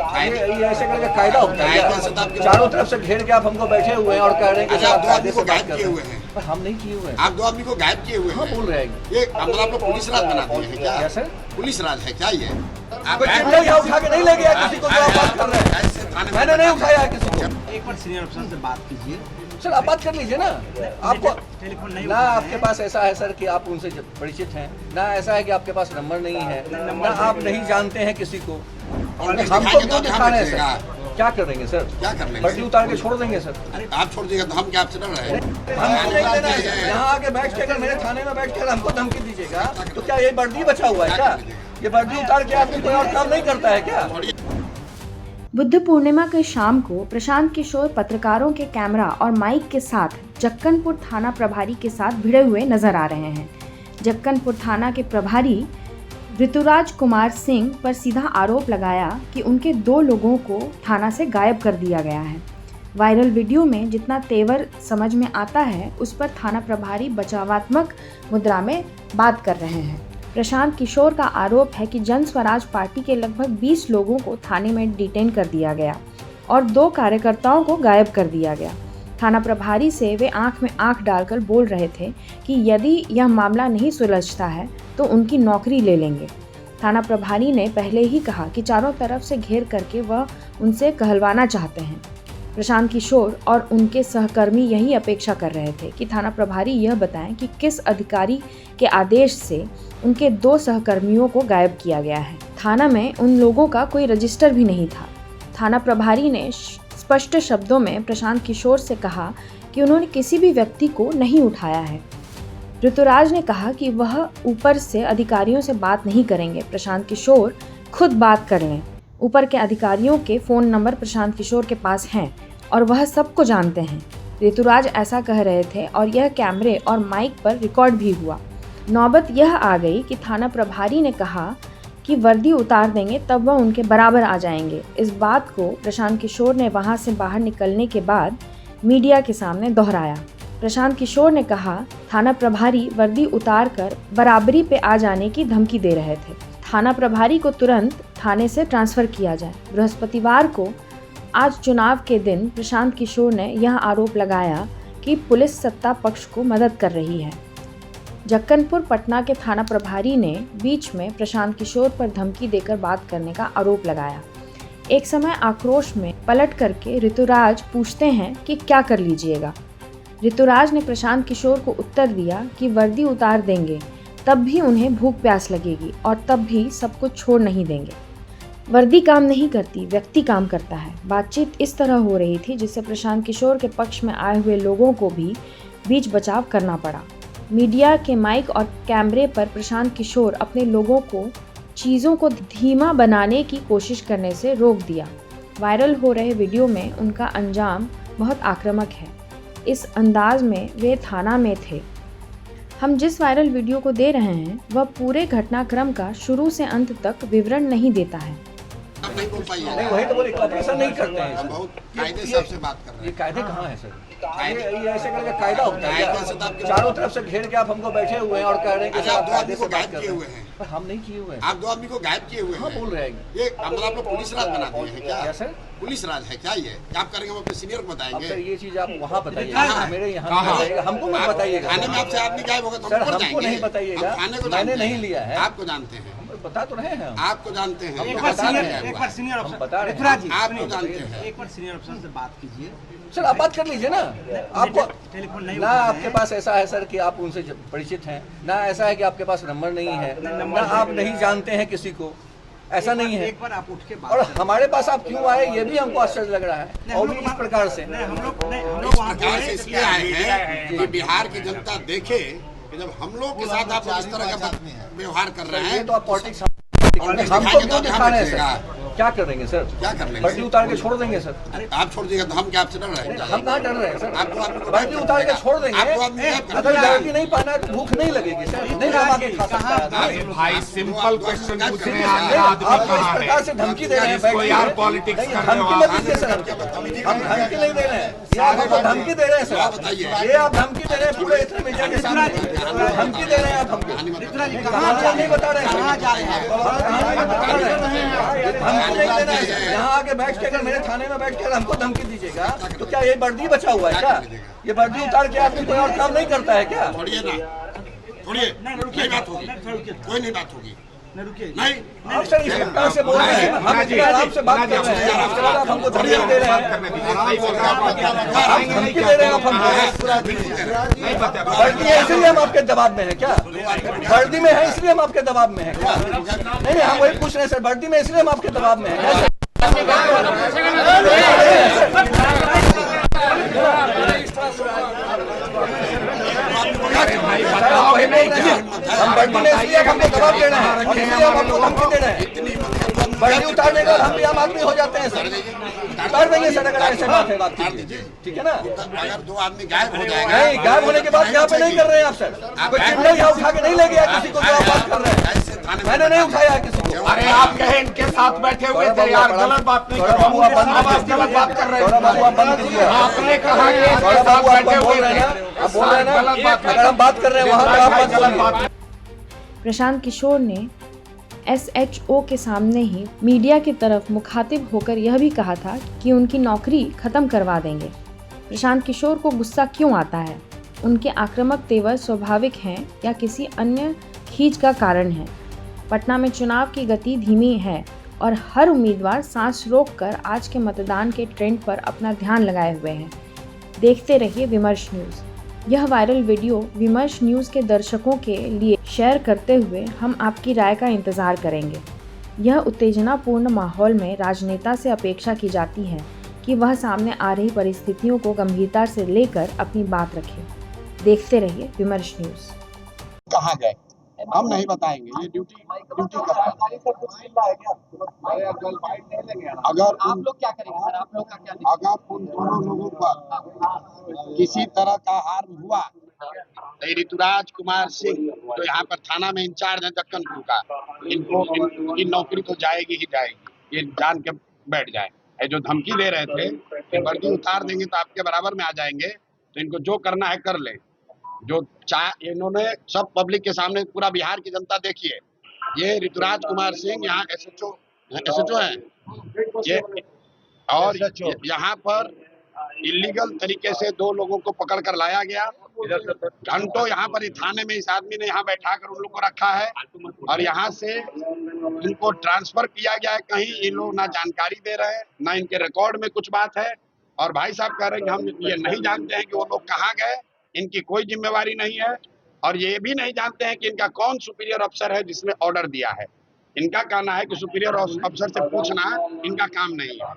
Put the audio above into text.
ये ऐसे करके कायदा होता है क्या? चारों तरफ से घेर के आप हमको बैठे हुए हैं और कह रहे हैं कि आप 2 आदमी को गायब किए हुए हैं। पर हम नहीं किए हुए हैं। आप 2 आदमी को गायब किए हुए हाँ हैं। बोल रहे हैं। ये मतलब आप लोग पुलिस राज बना दिए हैं क्या? सर पुलिस राज है क्या ये? आप चिट्ठा उठा के नहीं ले गया किसी को, जो आप बात कर रहे हैं। ऐसे थाने में मैंने नहीं उठाया किसी को। एक बार सीनियर अफसर से बात कीजिए। सर आप बात कर लीजिए ना। आपको टेलीफोन नहीं ना उठा रहे आपके हैं। पास ऐसा है सर कि आप उनसे परिचित हैं, ना ऐसा है कि आपके पास नंबर नहीं है, ना आप नहीं जानते हैं किसी को। और हमको क्यों दिखा रहे हैं सर? क्या कर देंगे सर? क्या कर लेंगे? वर्दी उतार के छोड़ देंगे सर। आप छोड़ दीजिएगा तो हम क्या आपसे डर रहे हैं? हमको नहीं देना है सर। यहाँ आके बैठ के अगर मेरे थाने में बैठ कर हमको धमकी दीजिएगा तो क्या ये वर्दी बचा हुआ है क्या? ये वर्दी उतार के आपको कोई और काम नहीं करता है क्या? बुद्ध पूर्णिमा की शाम को प्रशांत किशोर पत्रकारों के कैमरा और माइक के साथ जक्कनपुर थाना प्रभारी के साथ भिड़े हुए नजर आ रहे हैं। जक्कनपुर थाना के प्रभारी ऋतुराज कुमार सिंह पर सीधा आरोप लगाया कि उनके 2 लोगों को थाना से गायब कर दिया गया है। वायरल वीडियो में जितना तेवर समझ में आता है, उस पर थाना प्रभारी बचावात्मक मुद्रा में बात कर रहे हैं। प्रशांत किशोर का आरोप है कि जन स्वराज पार्टी के लगभग 20 लोगों को थाने में डिटेन कर दिया गया और 2 कार्यकर्ताओं को गायब कर दिया गया। थाना प्रभारी से वे आंख में आंख डालकर बोल रहे थे कि यदि यह मामला नहीं सुलझता है तो उनकी नौकरी ले लेंगे। थाना प्रभारी ने पहले ही कहा कि चारों तरफ से घेर करके वह उनसे कहलवाना चाहते हैं। प्रशांत किशोर और उनके सहकर्मी यही अपेक्षा कर रहे थे कि थाना प्रभारी यह बताएं कि किस अधिकारी के आदेश से उनके 2 सहकर्मियों को गायब किया गया है। थाना में उन लोगों का कोई रजिस्टर भी नहीं था। थाना प्रभारी ने स्पष्ट शब्दों में प्रशांत किशोर से कहा कि उन्होंने किसी भी व्यक्ति को नहीं उठाया है। ऋतुराज ने कहा कि वह ऊपर से अधिकारियों से बात नहीं करेंगे, प्रशांत किशोर खुद बात कर लें। ऊपर के अधिकारियों के फ़ोन नंबर प्रशांत किशोर के पास हैं और वह सबको जानते हैं। ऋतुराज ऐसा कह रहे थे और यह कैमरे और माइक पर रिकॉर्ड भी हुआ। नौबत यह आ गई कि थाना प्रभारी ने कहा कि वर्दी उतार देंगे तब वह उनके बराबर आ जाएंगे। इस बात को प्रशांत किशोर ने वहां से बाहर निकलने के बाद मीडिया के सामने दोहराया। प्रशांत किशोर ने कहा थाना प्रभारी वर्दी उतार कर बराबरी पे आ जाने की धमकी दे रहे थे। थाना प्रभारी को तुरंत थाने से ट्रांसफर किया जाए। बृहस्पतिवार को आज चुनाव के दिन प्रशांत किशोर ने यह आरोप लगाया कि पुलिस सत्ता पक्ष को मदद कर रही है। जक्कनपुर पटना के थाना प्रभारी ने बीच में प्रशांत किशोर पर धमकी देकर बात करने का आरोप लगाया। एक समय आक्रोश में पलट करके ऋतुराज पूछते हैं कि क्या कर लीजिएगा। ऋतुराज ने प्रशांत किशोर को उत्तर दिया कि वर्दी उतार देंगे तब भी उन्हें भूख प्यास लगेगी और तब भी सब कुछ छोड़ नहीं देंगे। वर्दी काम नहीं करती, व्यक्ति काम करता है। बातचीत इस तरह हो रही थी जिससे प्रशांत किशोर के पक्ष में आए हुए लोगों को भी बीच बचाव करना पड़ा। मीडिया के माइक और कैमरे पर प्रशांत किशोर अपने लोगों को चीज़ों को धीमा बनाने की कोशिश करने से रोक दिया। वायरल हो रहे वीडियो में उनका अंजाम बहुत आक्रामक है। इस अंदाज में वे थाना में थे। हम जिस वायरल वीडियो को दे रहे हैं वह पूरे घटनाक्रम का शुरू से अंत तक विवरण नहीं देता है। आप नहीं बोल पाइए। नहीं वही तो बोले ऑपरेशन नहीं करते हैं हम इसमें। बहुत कायदे से आपसे बात कर रहे ये हैं। कायदे कहाँ है सर? ये ऐसे करके कायदा होता है कायदे से तो क्या? आपके- चारों तरफ से घेर के आप हमको बैठे हुए हैं और कह रहे हैं कि अच्छा, सर आप 2 आदमी कायदे को से बात गायब कर किए रहे हुए हैं। हैं। पर हम नहीं किए हुए हैं। आप 2 आदमी को गायब किए हुए हाँ हैं। बोल रहे हैं। ये मतलब आप लोग पुलिस राज बना दिए हैं क्या? क्या सर? पुलिस राज है क्या ये? क्या आप करेंगे? हम अपने सीनियर को अब सर बताएंगे। ये चीज आप वहाँ बताइएगा, कहाँ? मेरे यहाँ कहाँ? नहीं बताइएगा। हमको मत बताइएगा। थाने में आपसे आदमी गायब होगा तो सर, हम ऊपर हमको जाएंगे। नहीं बताइएगा। हम थाने को मैंने जानते नहीं हैं। लिया है। आपको जानते हैं। हम बता तो रहे हैं हम। आपको जानते हैं। एक हम बार बता रहे सीनियर हैं। एक बार सीनियर हम अफसर बता रहे हैं। ऋतुराज जी, आपको सुनिए। जानते हैं। एक बार सीनियर अफसर से बात कीजिए। सर आप बात कर लीजिए ना। आपको टेलीफोन नहीं ना उठा रहे आपके हैं। पास ऐसा है सर कि आप उनसे परिचित हैं, ना ऐसा है कि आपके पास नंबर नहीं है, ना आप नहीं जानते हैं किसी को। ऐसा नहीं है। एक बार आप उठ के बात और करें। हमारे पास आप क्यों आए ये भी हमको आश्चर्य लग रहा है, और भी इस प्रकार से। नहीं, हम लोग इस वहाँ प्रकार पे से इसलिए आए हैं कि बिहार की जनता देखे कि जब हम लोग के साथ आप इस तरह का व्यवहार कर रहे ये हैं तो आप पॉलिटिक्स और हमको क्यों दिखा रहे हैं सर? दिखाएंगे क्या कर देंगे सर? क्या कर लेंगे? वर्दी उतार के छोड़ देंगे सर। आप छोड़ दीजिएगा तो हम क्या आपसे डर रहे हैं? हम कहाँ डर रहे हैं सर? आप 2 आदमी को वर्दी उतार के छोड़ देंगे। आप 2 आदमी गायब कर अगर दीजिएगा। वर्दी नहीं पाना तो भूख नहीं लगेगी सर, नहीं हम आके खा सकता है। अरे भाई सिंपल क्वेश्चन पूछ रहे हैं, नहीं, आदमी आप इस कहाँ प्रकार से है? धमकी दे रहे हैं। इसको बैठ यार के। पॉलिटिक्स नहीं, करने धमकी वाला। मत दीजिए सर हमको। हम धमकी नहीं दे रहे हैं, ये आप हमको धमकी दे रहे हैं आप सर। बताइए। ये आप धमकी दे रहे हैं पूरे इतने मीडिया के सामने, धमकी दे रहे हैं आप हमको। कहाँ नहीं बता रहे हैं, कहाँ जा रहे हैं? धमकी नहीं देना है। यहाँ आके बैठ के अगर मेरे थाने में बैठ कर हमको धमकी दीजिएगा तो क्या ये वर्दी बचा हुआ है क्या? ये वर्दी उतार के आदमी कोई और काम नहीं करता है क्या? छोड़िए ना, छोड़िए, नहीं बात होगी, कोई नहीं बात होगी, नहीं। आप सर इस तरह से बोल रहे हैं, हम इतने आराम से बात कर रहे हैं, उसके बाद आप हमको धमकी दे रहे हैं, आप धमकी दे रहे हैं आप हमको। वर्दी है इसलिए हम आपके दबाव में है क्या? वर्दी में है इसलिए हम आपके दबाव में है क्या? नहीं हम वही पूछ रहे हैं सर, वर्दी में इसलिए हम आपके दबाव में है। हम वर्दी में इसलिए हमको दबाव दे रहे हैं, इसलिए हम आपको धमकी दे रहे हैं। वर्दी उतारने का हम भी आम आदमी हो जाते हैं सर, उतार देंगे सर अगर ऐसे बात है, बात ठीक है ना? अगर दो आदमी गायब हो जाएगा, नहीं गायब होने के बाद यहाँ पे नहीं कर रहे हैं आप सर, कोई चिट्ठी यहाँ उठा के नहीं ले गया किसी को जो आप बात कर रहे हैं, मैंने नहीं उठाया किसी को। अरे आप कहे इनके साथ बैठे हुए थे यार, गलत बात नहीं कर रहे, आप गलत बात कर रहे हैं। आपने कहा कि इनके साथ बैठे हुए थे, आप बोल रहे हैं ना अगर हम बात कर रहे हैं वहाँ पे आप गलत बात। प्रशांत किशोर ने SHO के सामने ही मीडिया की तरफ मुखातिब होकर यह भी कहा था कि उनकी नौकरी खत्म करवा देंगे। प्रशांत किशोर को गुस्सा क्यों आता है? उनके आक्रामक तेवर स्वाभाविक हैं या किसी अन्य खींच का कारण है? पटना में चुनाव की गति धीमी है और हर उम्मीदवार सांस रोककर आज के मतदान के ट्रेंड पर अपना ध्यान लगाए हुए हैं। देखते रहिए विमर्श न्यूज़। यह वायरल वीडियो विमर्श न्यूज़ के दर्शकों के लिए शेयर करते हुए हम आपकी राय का इंतज़ार करेंगे। यह उत्तेजनापूर्ण माहौल में राजनेता से अपेक्षा की जाती है कि वह सामने आ रही परिस्थितियों को गंभीरता से लेकर अपनी बात रखे। देखते रहिए विमर्श न्यूज़। कहाँ गए हम नहीं बताएंगे, ये ड्यूटी का है। अगर आप लोग क्या करेंगे सर, आप लोग का क्या? अगर उन दोनों लोगों पर किसी तरह का हार्म हुआ तो ऋतुराज कुमार सिंह तो यहाँ पर थाना में इंचार्ज है दक्कनपुर का, इनकी नौकरी तो जाएगी ही जाएगी, ये जान के बैठ जाए। ये जो धमकी दे रहे थे कि वर्दी उतार देंगे तो आपके बराबर में आ जाएंगे, तो इनको जो करना है कर ले। जो इन्होंने सब पब्लिक के सामने, पूरा बिहार की जनता देखिए, ये ऋतुराज कुमार सिंह यहाँ SHO है ये, और यहाँ पर इलीगल तरीके से 2 लोगों को पकड़ कर लाया गया। घंटों यहाँ पर थाने में इस आदमी ने यहाँ बैठा कर उन लोग को रखा है और यहाँ से इनको ट्रांसफर किया गया है कहीं। ये लोग ना जानकारी दे रहे हैं, ना इनके रिकॉर्ड में कुछ बात है, और भाई साहब कह रहे हैं कि हम ये नहीं जानते हैं कि वो लोग कहाँ गए, इनकी कोई जिम्मेवारी नहीं है, और ये भी नहीं जानते हैं कि इनका कौन सुपीरियर अफसर है जिसने ऑर्डर दिया है। इनका कहना है कि सुपीरियर अफसर से पूछना इनका काम नहीं है।